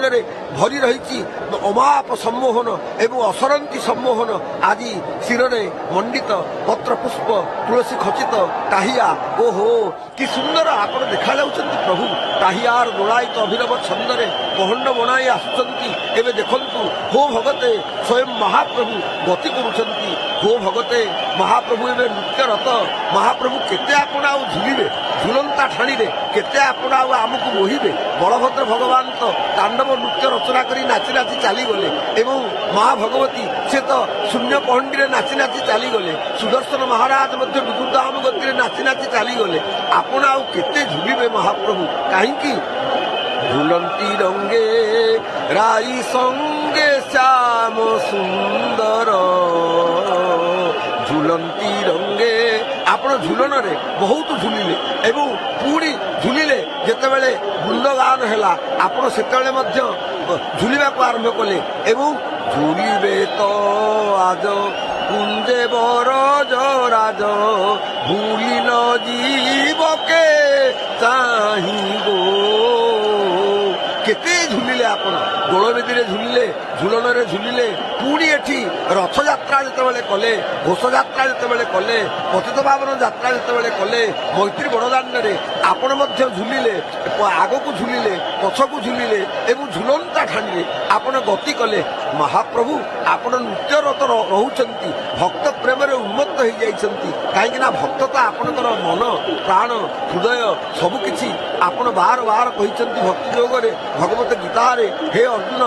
ଜୀବନରେ ଭରି ରହିଛି ଅମାପ ସମ୍ମୋହନ ଏବଂ ଅସରନ୍ତି ସମ୍ମୋହନ। ଆଜି ଶିରରେ ମଣ୍ଡିତ ପତ୍ର ପୁଷ୍ପ ତୁଳସୀ ଖଚିତ ଟାହିଆ। ଓହୋ କି ସୁନ୍ଦର ଆପଣ ଦେଖାଯାଉଛନ୍ତି ପ୍ରଭୁ। ଟାହିଆର ଦୋଳାୟିତ ଅଭିନବ ଛନ୍ଦରେ ପହଣ୍ଡ ବଣାଇ ଆସୁଛନ୍ତି। ଏବେ ଦେଖନ୍ତୁ ହୋ ଭଗତେ ସ୍ୱୟଂ ମହାପ୍ରଭୁ ଗତି କରୁଛନ୍ତି। ହୋ ଭଗତେ ମହାପ୍ରଭୁ ଏବେ ନୃତ୍ୟରତ। ମହାପ୍ରଭୁ କେତେ ଆପଣ ଆଉ ଝୁଲିବେ ଝୁଲନ୍ତା ଠାଣିରେ, କେତେ ଆପଣ ଆଉ ଆମକୁ ବୋହିବେ। ବଳଭଦ୍ର ଭଗବାନ ତ ତାଣ୍ଡବ ନୃତ୍ୟ ରଚନା କରି ନାଚି ନାଚି ଚାଲିଗଲେ ଏବଂ ମା ଭଗବତୀ ସେ ତ ଶୂନ୍ୟ ପହଣ୍ଡିରେ ନାଚି ନାଚି ଚାଲିଗଲେ। ସୁଦର୍ଶନ ମହାରାଜ ମଧ୍ୟ ବିଦ୍ୟୁଦାମ ଗତିରେ ନାଚି ନାଚି ଚାଲିଗଲେ। ଆପଣ ଆଉ କେତେ ଝୁଲିବେ ମହାପ୍ରଭୁ? କାହିଁକି ঝুলন্তি রঙ্গে রাই সঙ্গে শ্যাম সুন্দর ঝুলন্তি রঙ্গে। ଆପଣ ଝୁଲଣରେ ବହୁତ ଝୁଲିଲେ ଏବଂ ପୁଣି ଝୁଲିଲେ ଯେତେବେଳେ ବୃନ୍ଦଗାନ ହେଲା ଆପଣ ସେତେବେଳେ ମଧ୍ୟ ଝୁଲିବାକୁ ଆରମ୍ଭ କଲେ ଏବଂ ঝুলিবে তো আজ কুঞ্জে বরজ রাজ ভুলি ন জীবকে চাহিব। কেতে ঝুলিলে ଆପଣ ଦୋଳବେଦୀରେ ଝୁଲିଲେ, ଝୁଲଣରେ ଝୁଲିଲେ, ପୁଣି ଏଠି ରଥଯାତ୍ରା ଯେତେବେଳେ କଲେ, ଘୋଷଯାତ୍ରା ଯେତେବେଳେ କଲେ, ପତିତ ପାବନ ଯାତ୍ରା ଯେତେବେଳେ କଲେ, ମୈତ୍ରୀ ବଡ଼ଦାଣ୍ଡରେ ଆପଣ ମଧ୍ୟ ଝୁଲିଲେ, ଆଗକୁ ଝୁଲିଲେ, ପଛକୁ ଝୁଲିଲେ ଏବଂ ଝୁଲନ୍ତା ଠାଣିରେ ଆପଣ ଗତି କଲେ। ମହାପ୍ରଭୁ ଆପଣ ନୃତ୍ୟରତ ରହୁଛନ୍ତି, ଭକ୍ତ ପ୍ରେମରେ ଉନ୍ମତ୍ତ ହେଇଯାଇଛନ୍ତି। କାହିଁକି ନା ଭକ୍ତ ତ ଆପଣଙ୍କର ମନ ପ୍ରାଣ ହୃଦୟ ସବୁକିଛି। ଆପଣ ବାର ବାର କହିଛନ୍ତି ଭକ୍ତି ଯୋଗରେ ଭଗବତ ଗୀତାରେ, ହେ ଅର୍ଜୁନ